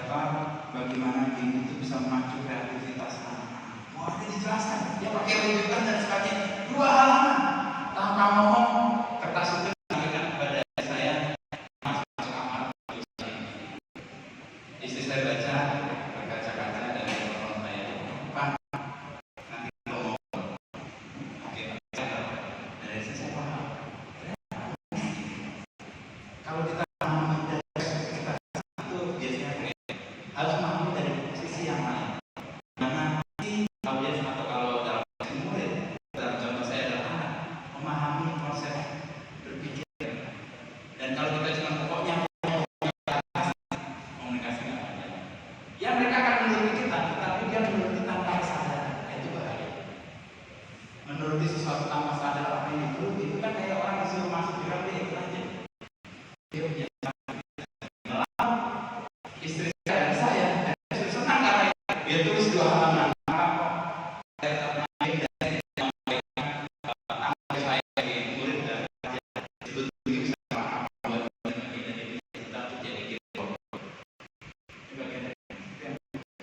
apa, bagaimana game itu bisa memacu kreativitas anak-anak. Wah, ini dijelaskan, dia pakai rujukan dan sebagainya. 2 halaman tanpa ngomong, kertas itu diberikan kepada saya, masuk kamar. Istri saya baca, berkaca-kaca dan telepon saya, Pak, nanti ngomong. Oke, dari saya paham. Kalau kita memahami dari kita itu biasanya harus memahami dari sisi yang lain. Karena nanti audiens atau kalau dalam sisi murid, dalam contoh saya adalah anak, memahami konsep berpikir. Dan kalau kita cuma pokoknya komunikasi nggak ada. Ya mereka akan menuruti kita, tapi dia menuruti tanpa sadar. Itu bahaya. Menuruti sesuatu tanpa sadar apa yang dituruti itu kan kayak orang disuruh masuk di kamar itu aja. Dia punya istri saya dan saya senang karena dia tulis 2 halaman. Saya tetap main dan saya menyampaikan saya sebagai murid dan itu bisa apa buat kita jadi gitu.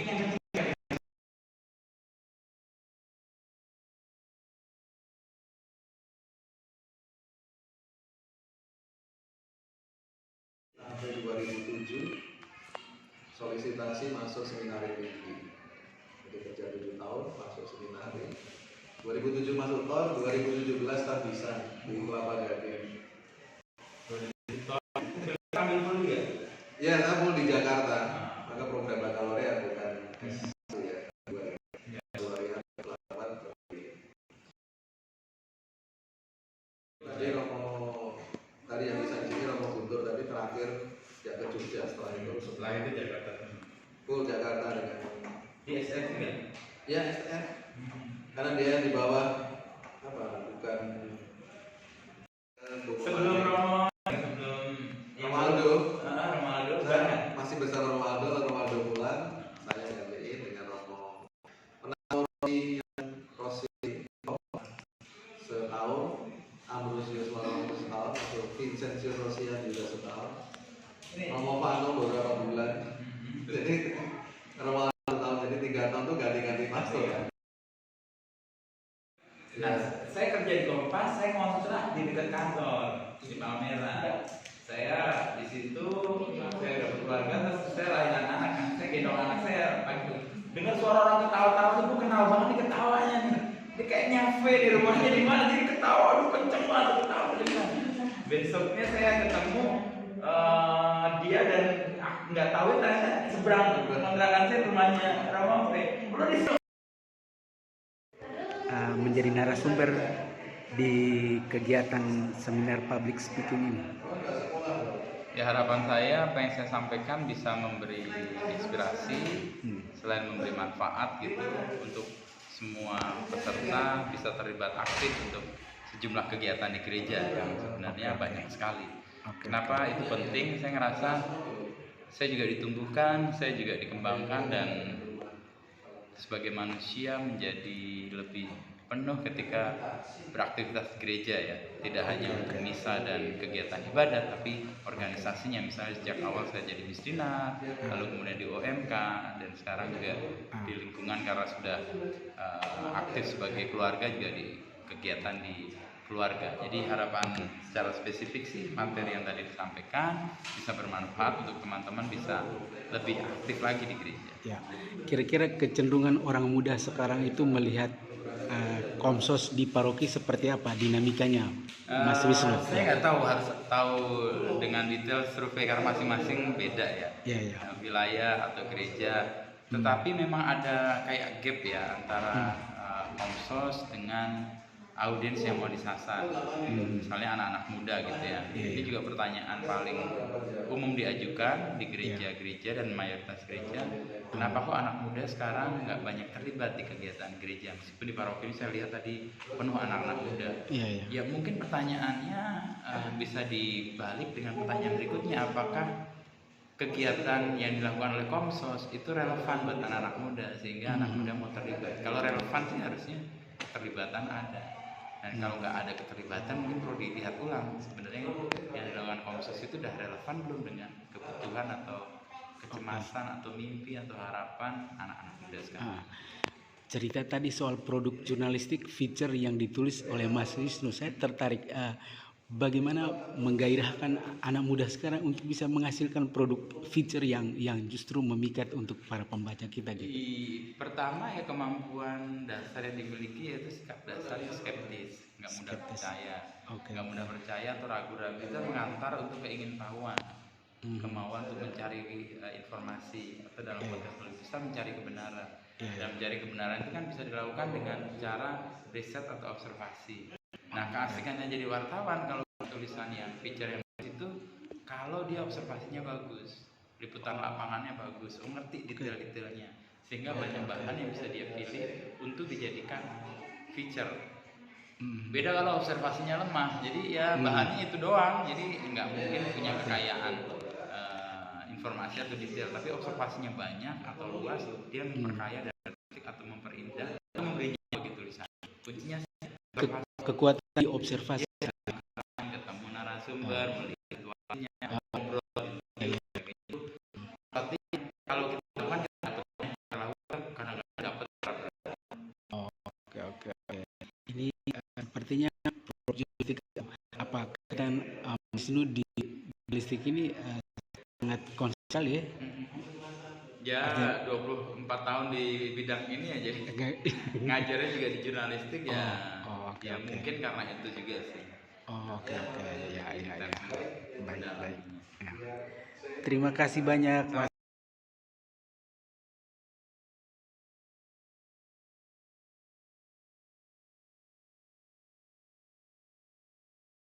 Yang ketiga, sampai 2007 solisitasi masuk seminari tinggi. Jadi kerja 7 tahun masuk seminari. 2007 masuk TOR, 2017 tak bisa di Kelapa Gading. ambil dulu ya. Ya, saya full di Jakarta. Maka program bakalaureat bukan S1 ya. 2008. Tadi Romo tadi yang bisa di sini Romo Guntur tadi terakhir ya ke Jogja setelah itu Jakarta. full Jakarta dengan Di SF juga. ya STF karena dia di bawah apa bukan Sebelum Romo, sebelum Romaldo banyak. masih besar Romaldo pulang saya gantiin dengan Romo Rossi setahun, Ambrosius Romo setahun, atau Vincentius Rosian juga setahun, Romo Fano beberapa bulan. Jadi Romo 1 tahun, jadi 3 tahun tuh ganti-ganti pastor kan. Nah, saya kerja di Kompas, saya ngontrak di dekat kantor di Palmera. Saya di situ, saya udah berkeluarga, terus saya lahiran anak kan, saya gendong anak saya pagi. Dengar suara orang ketawa-tawa itu, gue kenal banget nih ketawanya nih. Dia kayak nyampe di rumahnya di mana, jadi ketawa, aduh kenceng banget ketawa. Besoknya saya ketemu dia dan nggak tahu ternyata seberang kontrakan saya rumahnya Romo. Udah di menjadi narasumber di kegiatan seminar public speaking ini? Ya, harapan saya apa yang saya sampaikan bisa memberi inspirasi, selain memberi manfaat gitu untuk semua peserta bisa terlibat aktif untuk sejumlah kegiatan di gereja yang sebenarnya banyak sekali. Kenapa itu penting? Saya ngerasa saya juga ditumbuhkan, saya juga dikembangkan dan sebagai manusia menjadi lebih penuh ketika beraktivitas gereja ya, tidak hanya untuk misa dan kegiatan ibadah, tapi organisasinya. Misalnya sejak awal saya jadi misdinar, lalu kemudian di OMK, dan sekarang juga di lingkungan karena sudah aktif sebagai keluarga juga di kegiatan di keluarga. Jadi harapan secara spesifik sih materi yang tadi disampaikan bisa bermanfaat untuk teman-teman bisa lebih aktif lagi di gereja. Ya, kira-kira kecenderungan orang muda sekarang itu melihat Komsos di paroki seperti apa dinamikanya, Mas Wisnu? Saya nggak tahu, harus tahu dengan detail survei karena masing-masing beda ya. Wilayah atau gereja. Tetapi memang ada kayak gap ya antara Komsos dengan audiens yang mau disasar, misalnya anak-anak muda gitu ya. Ini juga pertanyaan paling umum diajukan di gereja-gereja dan mayoritas gereja. Kenapa kok anak muda sekarang nggak banyak terlibat di kegiatan gereja? Meskipun di paroki ini saya lihat tadi penuh anak-anak muda. Ya mungkin pertanyaannya bisa dibalik dengan pertanyaan berikutnya, apakah kegiatan yang dilakukan oleh Komsos itu relevan buat anak-anak muda sehingga anak muda mau terlibat? Kalau relevan sih harusnya keterlibatan ada. Dan kalau nggak ada keterlibatan mungkin perlu dilihat ulang sebenarnya yang dilakukan Komsos itu udah relevan belum dengan kebutuhan atau kecemasan kegemasan atau mimpi atau harapan anak-anak muda sekarang. Cerita tadi soal produk jurnalistik feature yang ditulis oleh Mas Wisnu, saya tertarik bagaimana menggairahkan anak muda sekarang untuk bisa menghasilkan produk feature yang justru memikat untuk para pembaca kita gitu. Pertama ya kemampuan dasar yang dimiliki yaitu sikap dasar yang skeptis, nggak mudah percaya, nggak mudah percaya atau ragu-ragu, itu mengantar untuk keingintahuan, kemauan untuk mencari informasi atau dalam konteks kita mencari kebenaran. Dan mencari kebenaran itu kan bisa dilakukan dengan cara riset atau observasi. Nah, keasikannya jadi wartawan kalau tulisan yang feature yang bagus itu kalau dia observasinya bagus, liputan lapangannya bagus, ngerti detail-detailnya, sehingga banyak bahan yang bisa dia pilih untuk dijadikan feature. Beda kalau observasinya lemah, jadi ya bahannya itu doang, jadi nggak mungkin punya kekayaan informasi atau detail, tapi observasinya banyak atau luas, dia memperkaya dan atau memperindah atau memberinya bagi tulisan. Kuncinya kekuatan di observasi, ketemu narasumber, melihat situasinya, ngobrol, tapi kalau kita lakukan kita lakukan karena nggak dapat. Oke. Ini sepertinya jurnalistik apa dan Wisnu di jurnalistik ini sangat konsisten ya. Ya 24 tahun di bidang ini ya, jadi ngajarnya juga di jurnalistik ya. Mungkin karena itu juga sih. Oke. Ya. Baik. Ya. Terima kasih banyak Mas.